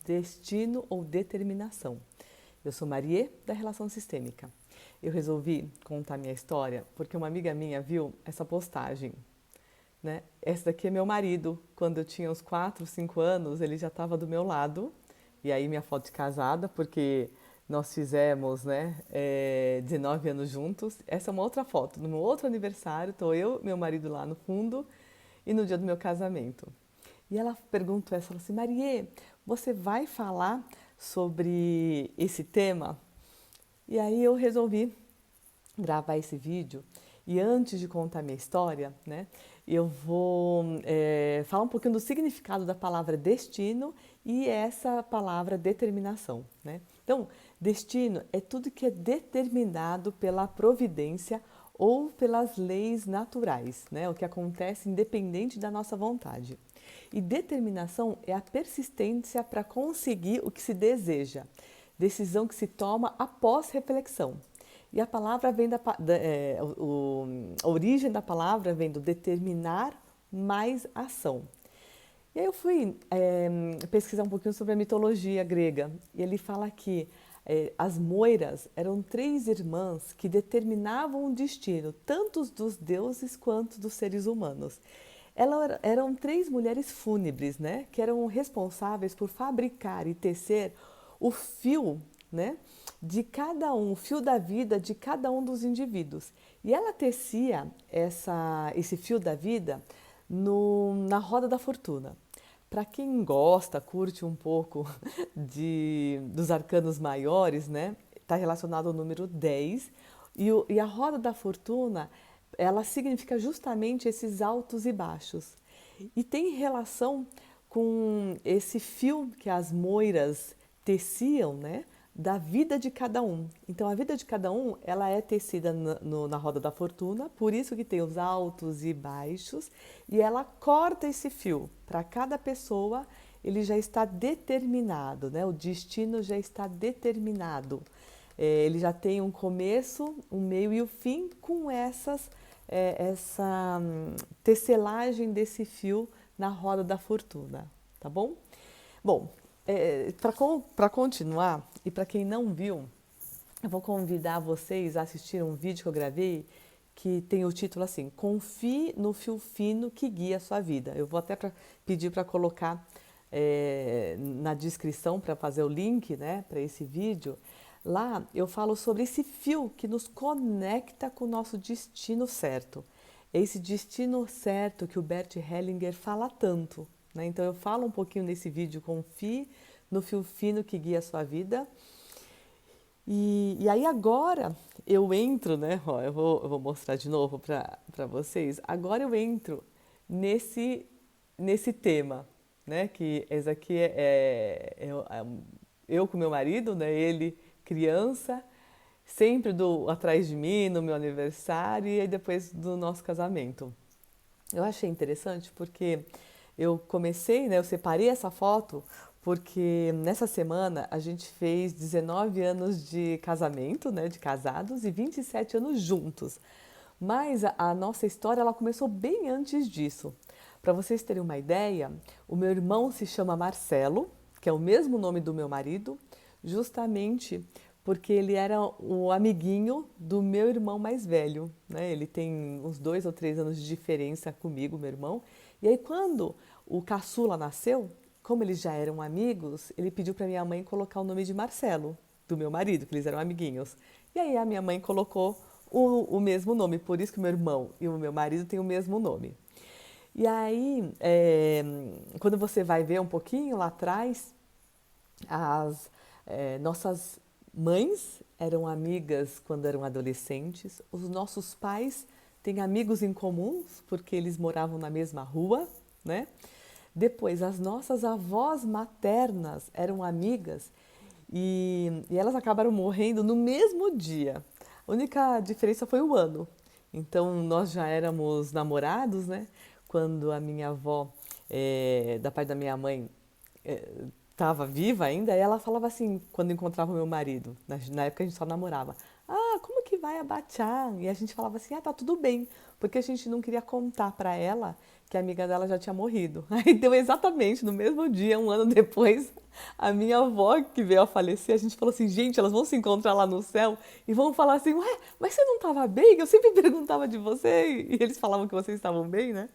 destino ou determinação. Eu sou Marie, da Relação Sistêmica. Eu resolvi contar minha história porque uma amiga minha viu essa postagem, né? Esse daqui é meu marido. Quando eu tinha uns 4, 5 anos, ele já estava do meu lado. E aí minha foto de casada, porque nós fizemos, né, 19 anos juntos. Essa é uma outra foto. No meu outro aniversário, estou eu, meu marido lá no fundo, e no dia do meu casamento. E ela perguntou, ela falou assim, Marie, você vai falar sobre esse tema? E aí eu resolvi gravar esse vídeo. E antes de contar minha história, né, eu vou falar um pouquinho do significado da palavra destino e essa palavra determinação, né? Então, destino é tudo que é determinado pela providência ou pelas leis naturais, né? O que acontece independente da nossa vontade. E determinação é a persistência para conseguir o que se deseja, decisão que se toma após reflexão. E a palavra vem a origem da palavra vem do determinar mais ação. E aí eu fui pesquisar um pouquinho sobre a mitologia grega. E ele fala que as moiras eram 3 irmãs que determinavam o destino, tanto dos deuses quanto dos seres humanos. Elas eram 3 mulheres fúnebres, né, que eram responsáveis por fabricar e tecer o fio, né, de cada um, o fio da vida de cada um dos indivíduos. E ela tecia esse fio da vida na roda da fortuna. Para quem gosta, curte um pouco dos arcanos maiores, né, está relacionado ao número 10, e a roda da fortuna, ela significa justamente esses altos e baixos. E tem relação com esse fio que as moiras teciam, né, da vida de cada um. Então, a vida de cada um, ela é tecida na roda da fortuna, por isso que tem os altos e baixos, e ela corta esse fio. Para cada pessoa, ele já está determinado, né? O destino já está determinado. Ele já tem um começo, um meio e o fim com essa tecelagem desse fio na roda da fortuna, tá bom? Bom, para continuar, e para quem não viu, eu vou convidar vocês a assistir um vídeo que eu gravei que tem o título assim, Confie no fio fino que guia a sua vida. Eu vou até pedir para colocar na descrição para fazer o link, né, para esse vídeo. Lá eu falo sobre esse fio que nos conecta com o nosso destino certo. É esse destino certo que o Bert Hellinger fala tanto, né? Então eu falo um pouquinho nesse vídeo, confie no fio fino que guia a sua vida. E aí agora eu entro, né? Ó, eu vou mostrar de novo para vocês. Agora eu entro nesse tema, né? Que esse aqui eu com meu marido, né? Ele criança, sempre atrás de mim no meu aniversário e aí depois do nosso casamento. Eu achei interessante porque eu comecei, né? Eu separei essa foto porque nessa semana a gente fez 19 anos de casamento, né? De casados e 27 anos juntos. Mas a nossa história ela começou bem antes disso. Para vocês terem uma ideia, o meu irmão se chama Marcelo, que é o mesmo nome do meu marido, justamente porque ele era o amiguinho do meu irmão mais velho, né? Ele tem uns 2 ou 3 anos de diferença comigo, meu irmão. E aí quando o caçula nasceu, como eles já eram amigos, ele pediu para minha mãe colocar o nome de Marcelo, do meu marido, que eles eram amiguinhos. E aí a minha mãe colocou o mesmo nome, por isso que o meu irmão e o meu marido têm o mesmo nome. E aí, quando você vai ver um pouquinho lá atrás, as nossas mães eram amigas quando eram adolescentes, os nossos pais têm amigos em comuns porque eles moravam na mesma rua, né? Depois, as nossas avós maternas eram amigas e elas acabaram morrendo no mesmo dia. A única diferença foi o ano. Então, nós já éramos namorados, né? Quando a minha avó, da parte da minha mãe, estava viva ainda, e ela falava assim, quando encontrava o meu marido, na época a gente só namorava, ah, como que vai abaixar? E a gente falava assim, tá tudo bem, porque a gente não queria contar para ela que a amiga dela já tinha morrido. Aí deu exatamente no mesmo dia, um ano depois, a minha avó que veio a falecer, a gente falou assim, gente, elas vão se encontrar lá no céu e vão falar assim, ué, mas você não estava bem? Eu sempre perguntava de você e eles falavam que vocês estavam bem, né?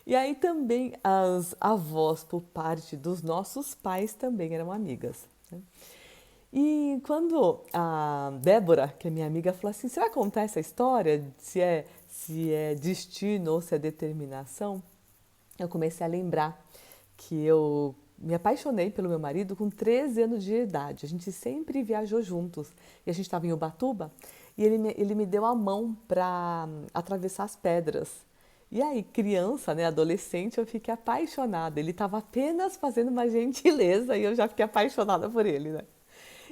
E aí também as avós, por parte dos nossos pais, também eram amigas, né? E quando a Débora, que é minha amiga, falou assim, você vai contar essa história, se é destino ou se é determinação? Eu comecei a lembrar que eu me apaixonei pelo meu marido com 13 anos de idade. A gente sempre viajou juntos. E a gente estava em Ubatuba e ele me deu a mão para atravessar as pedras. E aí, criança, né, adolescente, eu fiquei apaixonada. Ele estava apenas fazendo uma gentileza e eu já fiquei apaixonada por ele, né?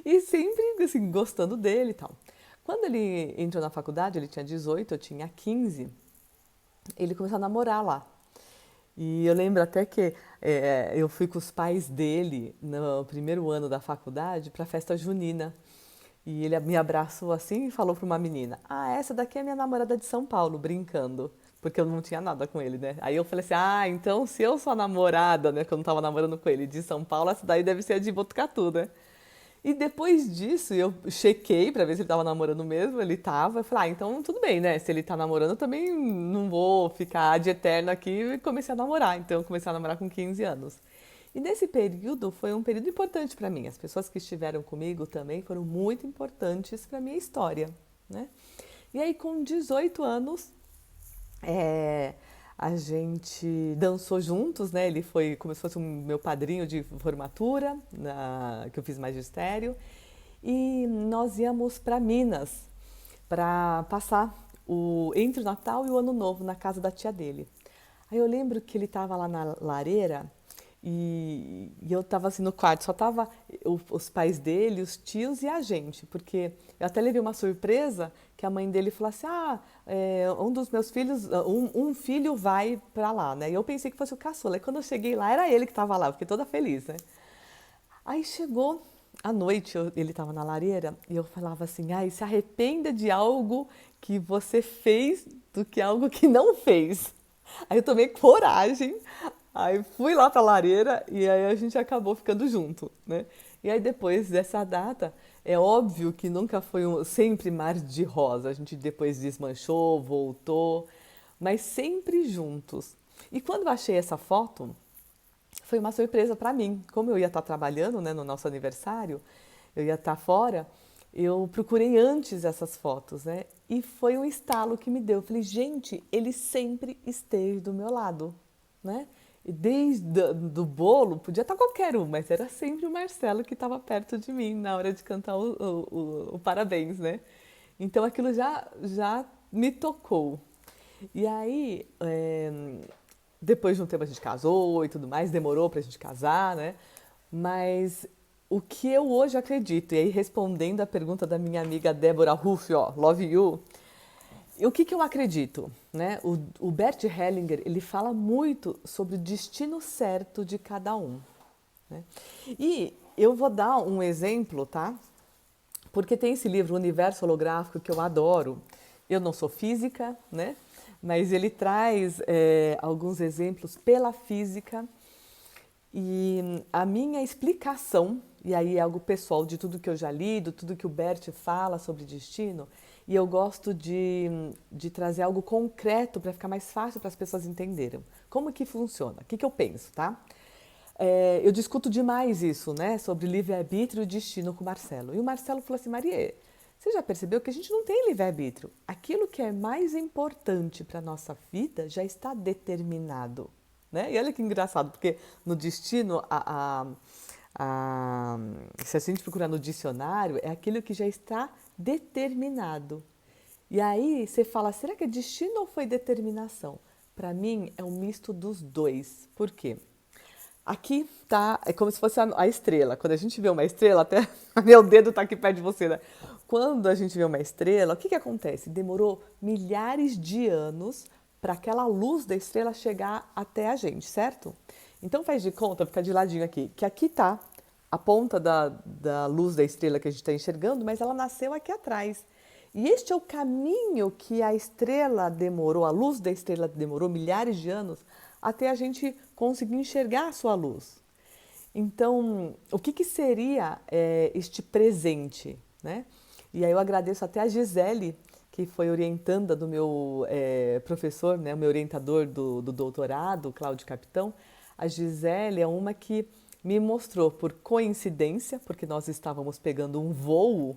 E sempre, assim, gostando dele e tal. Quando ele entrou na faculdade, ele tinha 18, eu tinha 15, ele começou a namorar lá. E eu lembro até que eu fui com os pais dele no primeiro ano da faculdade para a festa junina. E ele me abraçou assim e falou para uma menina: Ah, essa daqui é minha namorada de São Paulo, brincando. Porque eu não tinha nada com ele, né? Aí eu falei assim: Ah, então se eu sou a namorada, né? Que eu não tava namorando com ele, de São Paulo, essa daí deve ser a de Botucatu, né? E depois disso, eu chequei pra ver se ele tava namorando mesmo, ele tava. Eu falei, então tudo bem, né? Se ele tá namorando, eu também não vou ficar de eterno aqui e comecei a namorar. Então eu comecei a namorar com 15 anos. E nesse período foi um período importante pra mim. As pessoas que estiveram comigo também foram muito importantes pra minha história, né? E aí com 18 anos, é, a gente dançou juntos, né? Ele foi como se fosse um meu padrinho de formatura, que eu fiz magistério. E nós íamos para Minas para passar entre o Natal e o Ano Novo na casa da tia dele. Aí eu lembro que ele estava lá na lareira e eu estava assim no quarto, só tava os pais dele, os tios e a gente, porque eu até levei uma surpresa que a mãe dele falou assim, um dos meus filhos, um filho vai para lá, né? E eu pensei que fosse o caçula. E quando eu cheguei lá, era ele que estava lá, eu fiquei toda feliz, né? Aí chegou à noite, ele estava na lareira e eu falava assim, se arrependa de algo que você fez do que algo que não fez. Aí eu tomei coragem, aí fui lá pra lareira e aí a gente acabou ficando junto, né? E aí depois dessa data, é óbvio que nunca foi sempre mar de rosa. A gente depois desmanchou, voltou, mas sempre juntos. E quando eu achei essa foto, foi uma surpresa para mim. Como eu ia estar trabalhando, né, no nosso aniversário, eu ia estar fora, eu procurei antes essas fotos, né? E foi um estalo que me deu. Eu falei, gente, ele sempre esteve do meu lado, né? E desde do bolo, podia estar qualquer um, mas era sempre o Marcelo que estava perto de mim na hora de cantar o parabéns, né? Então aquilo já me tocou. E aí, depois de um tempo a gente casou e tudo mais, demorou pra gente casar, né? Mas o que eu hoje acredito, e aí respondendo a pergunta da minha amiga Débora Ruff, ó, love you, o que eu acredito, né? O Bert Hellinger, ele fala muito sobre o destino certo de cada um, né? E eu vou dar um exemplo, tá? Porque tem esse livro, O Universo Holográfico, que eu adoro. Eu não sou física, né? Mas ele traz alguns exemplos pela física e a minha explicação, e aí é algo pessoal de tudo que eu já li, de tudo que o Bert fala sobre destino, e eu gosto de trazer algo concreto para ficar mais fácil para as pessoas entenderem. Como que funciona? O que eu penso, tá? Eu discuto demais isso, né, sobre livre-arbítrio e destino com o Marcelo. E o Marcelo falou assim, Maria, você já percebeu que a gente não tem livre-arbítrio? Aquilo que é mais importante para a nossa vida já está determinado, né? E olha que engraçado, porque no destino, se a gente procurar no dicionário, é aquilo que já está determinado. E aí você fala, será que é destino ou foi determinação? Para mim é um misto dos dois. Por quê? Aqui tá, é como se fosse a estrela. Quando a gente vê uma estrela, até meu dedo tá aqui perto de você, né? Quando a gente vê uma estrela, o que acontece? Demorou milhares de anos para aquela luz da estrela chegar até a gente, certo? Então faz de conta, fica de ladinho aqui, que aqui tá a ponta da luz da estrela que a gente está enxergando, mas ela nasceu aqui atrás. E este é o caminho que a estrela demorou, a luz da estrela demorou milhares de anos até a gente conseguir enxergar a sua luz. Então, o que seria este presente, né? E aí eu agradeço até a Gisele, que foi orientanda do meu professor, né, o meu orientador do doutorado, Cláudio Capitão. A Gisele é uma que me mostrou por coincidência, porque nós estávamos pegando um voo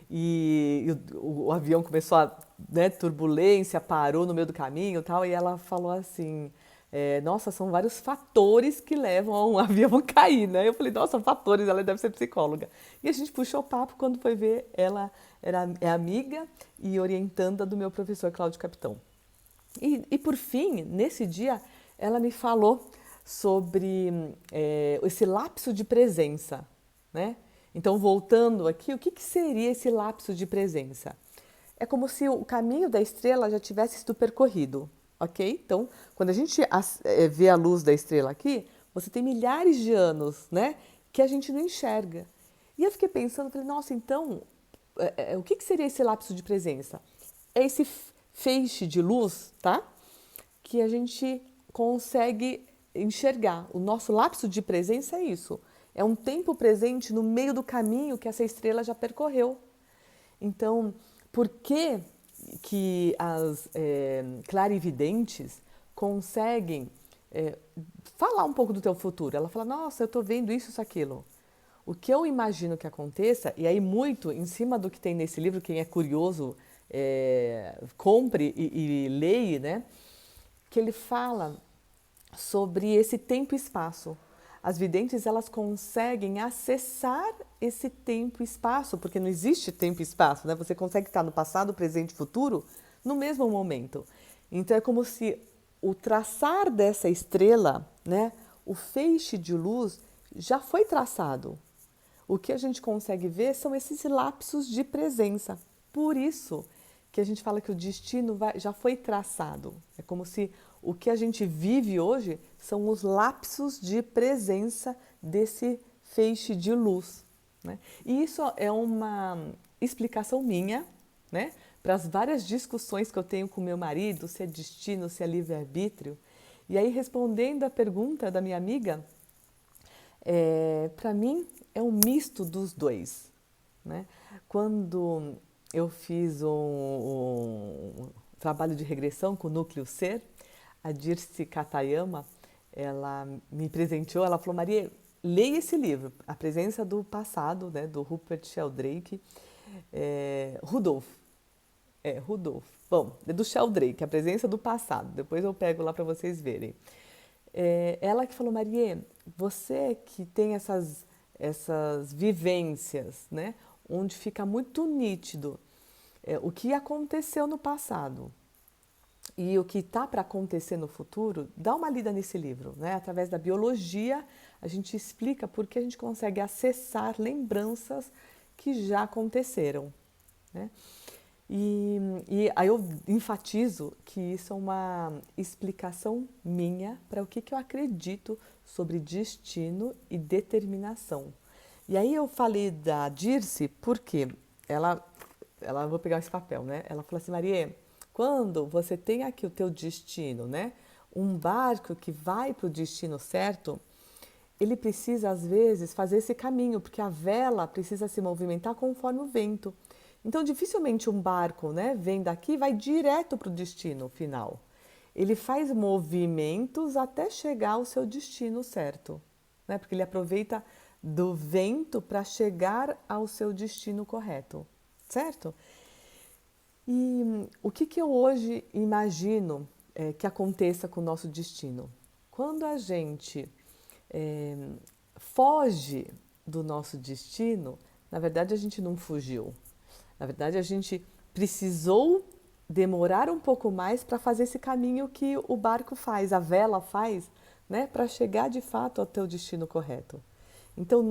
e o avião começou a, né, turbulência, parou no meio do caminho e tal, e ela falou assim, nossa, são vários fatores que levam a um avião cair, né? Eu falei, nossa, fatores, ela deve ser psicóloga. E a gente puxou o papo, quando foi ver, ela é amiga e orientanda do meu professor Cláudio Capitão. E por fim, nesse dia, ela me falou sobre esse lapso de presença, né? Então, voltando aqui, o que seria esse lapso de presença? É como se o caminho da estrela já tivesse sido percorrido, ok? Então, quando a gente vê a luz da estrela aqui, você tem milhares de anos, né, que a gente não enxerga. E eu fiquei pensando, falei, nossa, então, o que seria esse lapso de presença? É esse feixe de luz, tá? Que a gente consegue enxergar. O nosso lapso de presença é isso. É um tempo presente no meio do caminho que essa estrela já percorreu. Então, por que as clarividentes conseguem falar um pouco do teu futuro? Ela fala, nossa, eu estou vendo isso, aquilo. O que eu imagino que aconteça, e aí muito em cima do que tem nesse livro, quem é curioso, compre e leia, né? Que ele fala sobre esse tempo e espaço. As videntes, elas conseguem acessar esse tempo e espaço, porque não existe tempo e espaço, né? Você consegue estar no passado, presente e futuro no mesmo momento. Então é como se o traçar dessa estrela, né, o feixe de luz já foi traçado. O que a gente consegue ver são esses lapsos de presença. Por isso que a gente fala que o destino já foi traçado. É como se o que a gente vive hoje são os lapsos de presença desse feixe de luz, né? E isso é uma explicação minha, né, para as várias discussões que eu tenho com meu marido, se é destino, se é livre-arbítrio. E aí, respondendo a pergunta da minha amiga, para mim é um misto dos dois, né? Quando eu fiz um trabalho de regressão com o Núcleo Ser, a Dirce Katayama, ela me presenteou, ela falou, Maria, leia esse livro, A Presença do Passado, né, do Rupert Sheldrake, Rudolph. Rudolph. Bom, é do Sheldrake, A Presença do Passado. Depois eu pego lá para vocês verem. Ela que falou, Maria, você que tem essas vivências, né, onde fica muito nítido o que aconteceu no passado e o que está para acontecer no futuro, dá uma lida nesse livro, né? Através da biologia, a gente explica por que a gente consegue acessar lembranças que já aconteceram, né? E aí eu enfatizo que isso é uma explicação minha para o que eu acredito sobre destino e determinação. E aí eu falei da Dirce porque ela vou pegar esse papel, né? Ela falou assim, Maria, quando você tem aqui o teu destino, né? Um barco que vai para o destino certo, ele precisa às vezes fazer esse caminho, porque a vela precisa se movimentar conforme o vento. Então, dificilmente um barco, né, vem daqui e vai direto para o destino final. Ele faz movimentos até chegar ao seu destino certo, né, porque ele aproveita do vento para chegar ao seu destino correto, certo? E o que eu hoje imagino que aconteça com o nosso destino? Quando a gente foge do nosso destino, na verdade a gente não fugiu. Na verdade, a gente precisou demorar um pouco mais para fazer esse caminho que o barco faz, a vela faz, né, para chegar de fato ao teu destino correto. Então,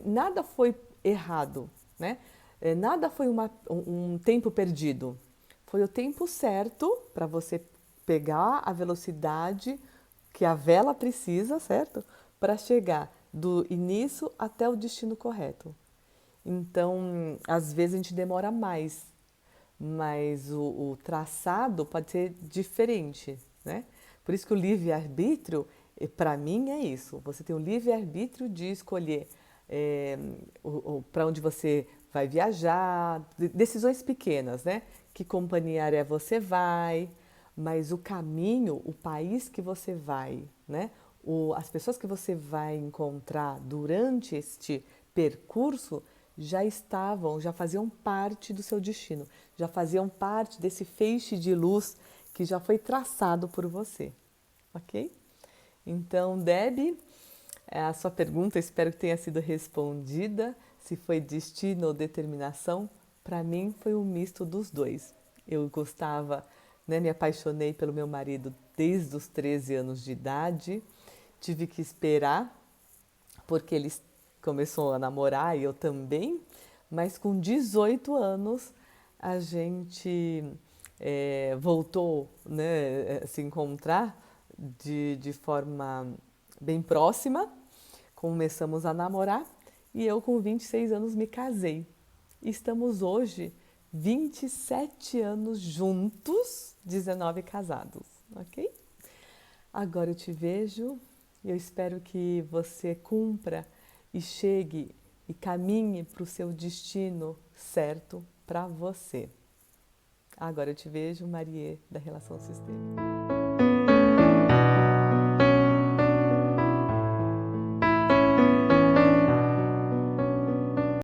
nada foi errado, né? Nada foi um tempo perdido. Foi o tempo certo para você pegar a velocidade que a vela precisa, certo? Para chegar do início até o destino correto. Então, às vezes a gente demora mais, mas o traçado pode ser diferente, né? Por isso que o livre-arbítrio, para mim, é isso. Você tem o livre-arbítrio de escolher para onde você vai viajar, decisões pequenas, né? Que companhia aérea você vai, mas o caminho, o país que você vai, né? As pessoas que você vai encontrar durante este percurso já faziam parte do seu destino, já faziam parte desse feixe de luz que já foi traçado por você, ok? Então, Deb, a sua pergunta espero que tenha sido respondida. Se foi destino ou determinação, para mim foi um misto dos dois. Eu gostava, né, me apaixonei pelo meu marido desde os 13 anos de idade. Tive que esperar, porque ele começou a namorar e eu também, mas com 18 anos a gente voltou, né, a se encontrar de forma bem próxima, começamos a namorar e eu com 26 anos me casei. Estamos hoje 27 anos juntos, 19 casados, ok? Agora eu te vejo e eu espero que você cumpra e chegue e caminhe para o seu destino certo para você. Agora eu te vejo, Marie, da Relação Sistêmica.